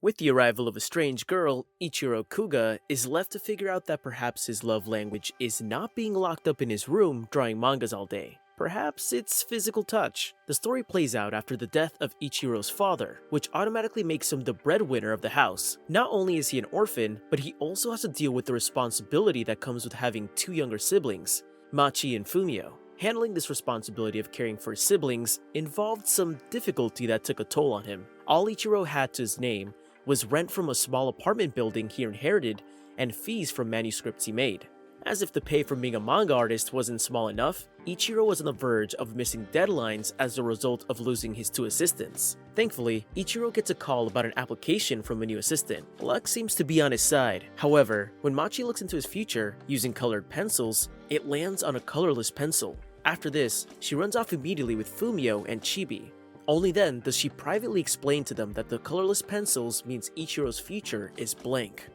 With the arrival of a strange girl, Ichiro Kuga is left to figure out that perhaps his love language is not being locked up in his room drawing mangas all day. Perhaps it's physical touch. The story plays out after the death of Ichiro's father, which automatically makes him the breadwinner of the house. Not only is he an orphan, but he also has to deal with the responsibility that comes with having two younger siblings, Machi and Fumio. Handling this responsibility of caring for his siblings involved some difficulty that took a toll on him. All Ichiro had to his name was rent from a small apartment building he inherited and fees from manuscripts he made. As if the pay from being a manga artist wasn't small enough, Ichiro was on the verge of missing deadlines as a result of losing his two assistants. Thankfully, Ichiro gets a call about an application from a new assistant. Luck seems to be on his side. However, when Machi looks into his future using colored pencils, it lands on a colorless pencil. After this, she runs off immediately with Fumio and Chibi. Only then does she privately explain to them that the colorless pencils means Ichiro's future is blank.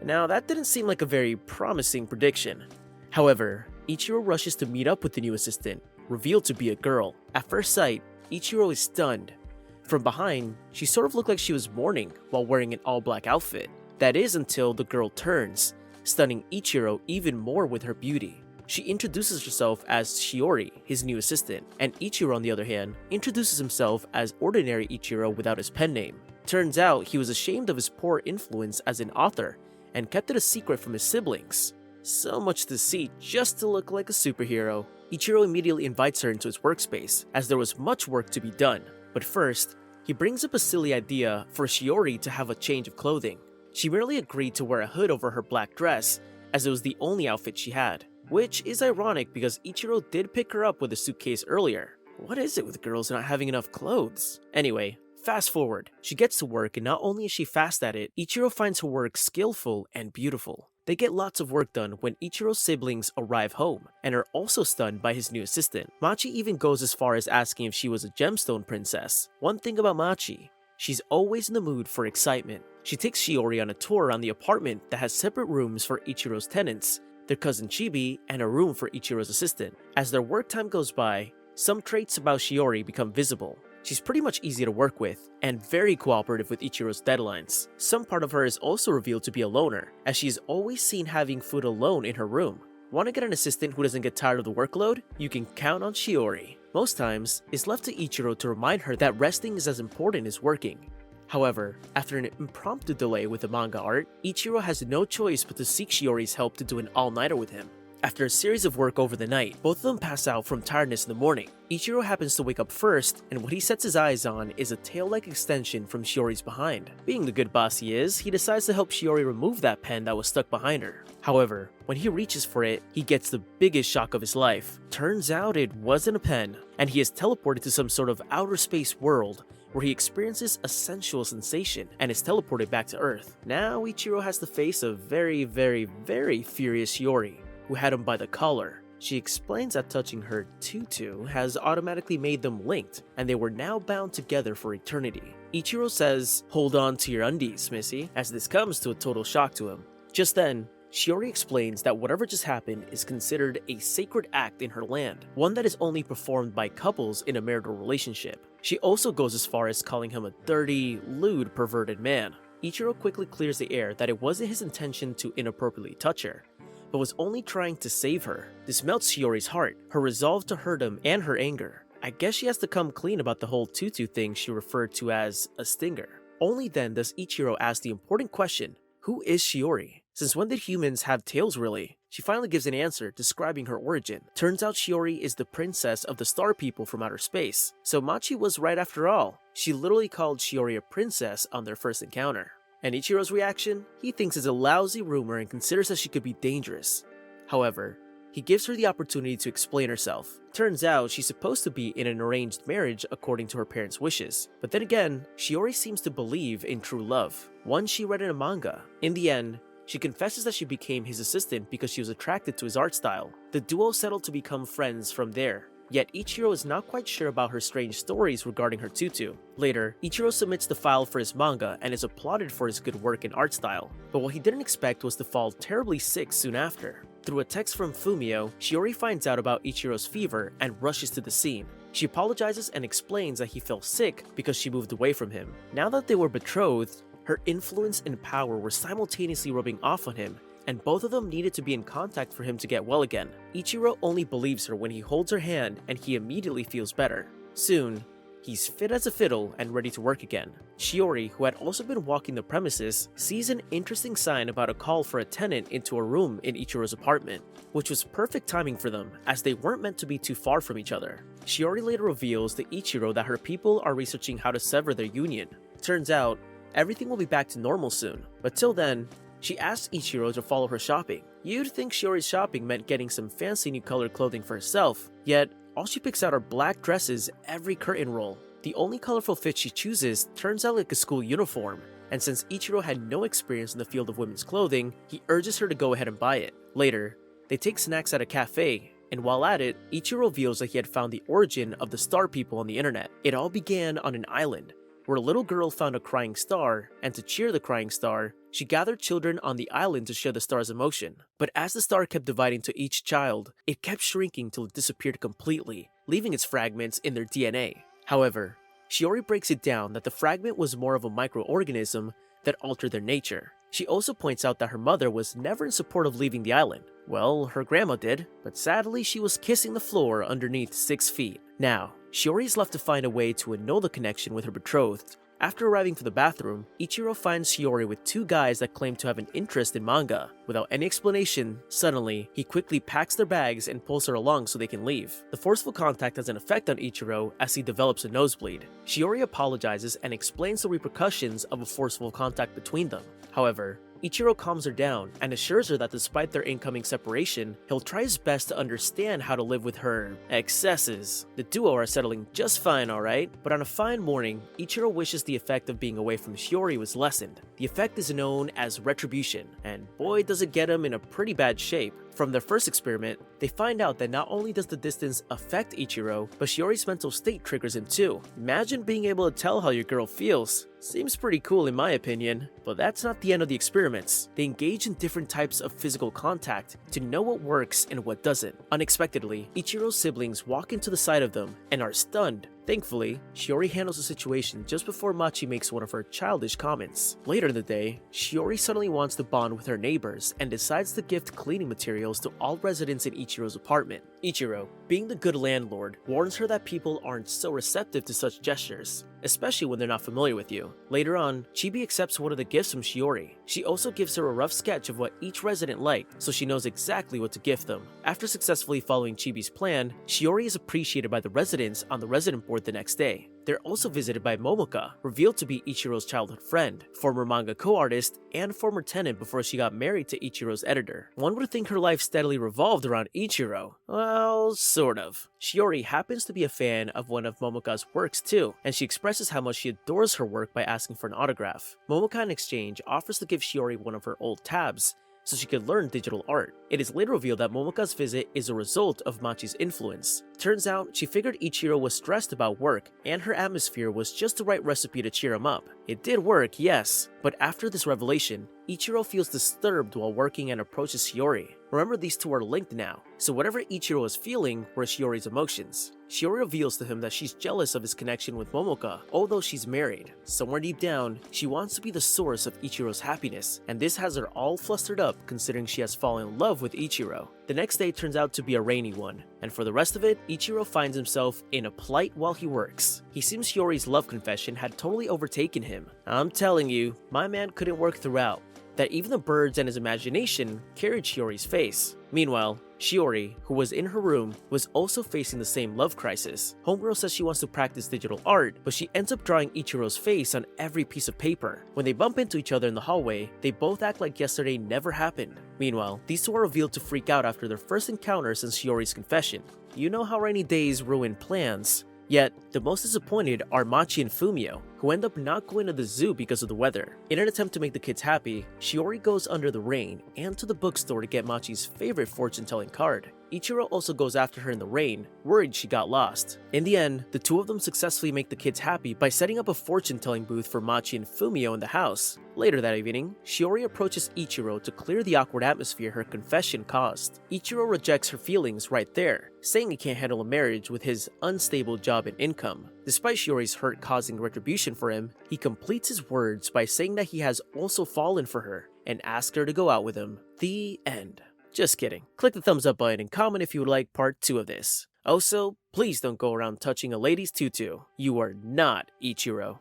Now that didn't seem like a very promising prediction. However, Ichiro rushes to meet up with the new assistant, revealed to be a girl. At first sight, Ichiro is stunned. From behind, she sort of looked like she was mourning while wearing an all-black outfit. That is until the girl turns, stunning Ichiro even more with her beauty. She introduces herself as Shiori, his new assistant, and Ichiro on the other hand, introduces himself as ordinary Ichiro without his pen name. Turns out he was ashamed of his poor influence as an author, and kept it a secret from his siblings. So much deceit just to look like a superhero. Ichiro immediately invites her into his workspace, as there was much work to be done. But first, he brings up a silly idea for Shiori to have a change of clothing. She merely agreed to wear a hood over her black dress, as it was the only outfit she had. Which is ironic because Ichiro did pick her up with a suitcase earlier. What is it with girls not having enough clothes? Anyway, fast forward. She gets to work and not only is she fast at it, Ichiro finds her work skillful and beautiful. They get lots of work done when Ichiro's siblings arrive home and are also stunned by his new assistant. Machi even goes as far as asking if she was a gemstone princess. One thing about Machi, she's always in the mood for excitement. She takes Shiori on a tour around the apartment that has separate rooms for Ichiro's tenants, their cousin Chibi, and a room for Ichiro's assistant. As their work time goes by, some traits about Shiori become visible. She's pretty much easy to work with, and very cooperative with Ichiro's deadlines. Some part of her is also revealed to be a loner, as she is always seen having food alone in her room. Want to get an assistant who doesn't get tired of the workload? You can count on Shiori. Most times, it's left to Ichiro to remind her that resting is as important as working. However, after an impromptu delay with the manga art, Ichiro has no choice but to seek Shiori's help to do an all-nighter with him. After a series of work over the night, both of them pass out from tiredness in the morning. Ichiro happens to wake up first, and what he sets his eyes on is a tail-like extension from Shiori's behind. Being the good boss he is, he decides to help Shiori remove that pen that was stuck behind her. However, when he reaches for it, he gets the biggest shock of his life. Turns out it wasn't a pen, and he is teleported to some sort of outer space world where he experiences a sensual sensation and is teleported back to Earth. Now Ichiro has to face a very furious Shiori, who had him by the collar. She explains that touching her tutu has automatically made them linked, and they were now bound together for eternity. Ichiro says, "Hold on to your undies, missy," as this comes to a total shock to him. Just then, Shiori explains that whatever just happened is considered a sacred act in her land, one that is only performed by couples in a marital relationship. She also goes as far as calling him a dirty, lewd, perverted man. Ichiro quickly clears the air that it wasn't his intention to inappropriately touch her, but was only trying to save her. This melts Shiori's heart, her resolve to hurt him, and her anger. I guess she has to come clean about the whole tutu thing she referred to as a stinger. Only then does Ichiro ask the important question, who is Shiori? Since when did humans have tails really? She finally gives an answer describing her origin. Turns out Shiori is the princess of the star people from outer space. So Machi was right after all. She literally called Shiori a princess on their first encounter. And Ichiro's reaction? He thinks it's a lousy rumor and considers that she could be dangerous. However, he gives her the opportunity to explain herself. Turns out she's supposed to be in an arranged marriage according to her parents' wishes. But then again, Shiori seems to believe in true love, one she read in a manga. In the end, she confesses that she became his assistant because she was attracted to his art style. The duo settled to become friends from there. Yet Ichiro is not quite sure about her strange stories regarding her tutu. Later, Ichiro submits the file for his manga and is applauded for his good work and art style. But what he didn't expect was to fall terribly sick soon after. Through a text from Fumio, Shiori finds out about Ichiro's fever and rushes to the scene. She apologizes and explains that he fell sick because she moved away from him. Now that they were betrothed, Her influence and power were simultaneously rubbing off on him, and both of them needed to be in contact for him to get well again. Ichiro only believes her when he holds her hand, and he immediately feels better. Soon, he's fit as a fiddle and ready to work again. Shiori, who had also been walking the premises, sees an interesting sign about a call for a tenant into a room in Ichiro's apartment, which was perfect timing for them, as they weren't meant to be too far from each other. Shiori later reveals to Ichiro that her people are researching how to sever their union. Turns out, everything will be back to normal soon, but till then, she asks Ichiro to follow her shopping. You'd think Shiori's shopping meant getting some fancy new colored clothing for herself, yet all she picks out are black dresses every curtain roll. The only colorful fit she chooses turns out like a school uniform, and since Ichiro had no experience in the field of women's clothing, he urges her to go ahead and buy it. Later, they take snacks at a cafe, and while at it, Ichiro reveals that he had found the origin of the star people on the internet. It all began on an island, where a little girl found a crying star, and to cheer the crying star, she gathered children on the island to share the star's emotion. But as the star kept dividing to each child, it kept shrinking till it disappeared completely, leaving its fragments in their DNA. However, Shiori breaks it down that the fragment was more of a microorganism that altered their nature. She also points out that her mother was never in support of leaving the island. Well, her grandma did, but sadly she was kissing the floor underneath 6 feet. Now, Shiori is left to find a way to annul the connection with her betrothed. After arriving for the bathroom, Ichiro finds Shiori with 2 guys that claim to have an interest in manga. Without any explanation, suddenly, he quickly packs their bags and pulls her along so they can leave. The forceful contact has an effect on Ichiro as he develops a nosebleed. Shiori apologizes and explains the repercussions of a forceful contact between them. However, Ichiro calms her down and assures her that despite their incoming separation, he'll try his best to understand how to live with her excesses. The duo are settling just fine, alright? But on a fine morning, Ichiro wishes the effect of being away from Shiori was lessened. The effect is known as retribution, and boy does it get him in a pretty bad shape. From their first experiment, they find out that not only does the distance affect Ichiro, but Shiori's mental state triggers him too. Imagine being able to tell how your girl feels. Seems pretty cool in my opinion, but that's not the end of the experiments. They engage in different types of physical contact to know what works and what doesn't. Unexpectedly, Ichiro's siblings walk into the sight of them and are stunned. Thankfully, Shiori handles the situation just before Machi makes one of her childish comments. Later in the day, Shiori suddenly wants to bond with her neighbors and decides to gift cleaning materials to all residents in Ichiro's apartment. Ichiro, being the good landlord, warns her that people aren't so receptive to such gestures, especially when they're not familiar with you. Later on, Chibi accepts one of the gifts from Shiori. She also gives her a rough sketch of what each resident liked, so she knows exactly what to gift them. After successfully following Chibi's plan, Shiori is appreciated by the residents on the resident board the next day. They're also visited by Momoka, revealed to be Ichiro's childhood friend, former manga co-artist, and former tenant before she got married to Ichiro's editor. One would think her life steadily revolved around Ichiro. Well, sort of. Shiori happens to be a fan of one of Momoka's works too, and she expresses how much she adores her work by asking for an autograph. Momoka in exchange offers to give Shiori one of her old tabs, so she could learn digital art. It is later revealed that Momoka's visit is a result of Machi's influence. Turns out, she figured Ichiro was stressed about work, and her atmosphere was just the right recipe to cheer him up. It did work, yes, but after this revelation, Ichiro feels disturbed while working and approaches Shiori. Remember, these two are linked now, so whatever Ichiro is feeling were Shiori's emotions. Shiori reveals to him that she's jealous of his connection with Momoka, although she's married. Somewhere deep down, she wants to be the source of Ichiro's happiness, and this has her all flustered up considering she has fallen in love with Ichiro. The next day turns out to be a rainy one, and for the rest of it, Ichiro finds himself in a plight while he works. He seems Shiori's love confession had totally overtaken him. I'm telling you, my man couldn't work throughout, that even the birds and his imagination carried Shiori's face. Meanwhile, Shiori, who was in her room, was also facing the same love crisis. Homegirl says she wants to practice digital art, but she ends up drawing Ichiro's face on every piece of paper. When they bump into each other in the hallway, they both act like yesterday never happened. Meanwhile, these two are revealed to freak out after their first encounter since Shiori's confession. You know how rainy days ruin plans. Yet, the most disappointed are Machi and Fumio, who end up not going to the zoo because of the weather. In an attempt to make the kids happy, Shiori goes under the rain and to the bookstore to get Machi's favorite fortune-telling card. Ichiro also goes after her in the rain, worried she got lost. In the end, the two of them successfully make the kids happy by setting up a fortune-telling booth for Machi and Fumio in the house. Later that evening, Shiori approaches Ichiro to clear the awkward atmosphere her confession caused. Ichiro rejects her feelings right there, saying he can't handle a marriage with his unstable job and income. Despite Shiori's hurt causing retribution for him, he completes his words by saying that he has also fallen for her and asks her to go out with him. The end. Just kidding. Click the thumbs up button and comment if you would like part 2 of this. Also, please don't go around touching a lady's tutu. You are not Ichiro.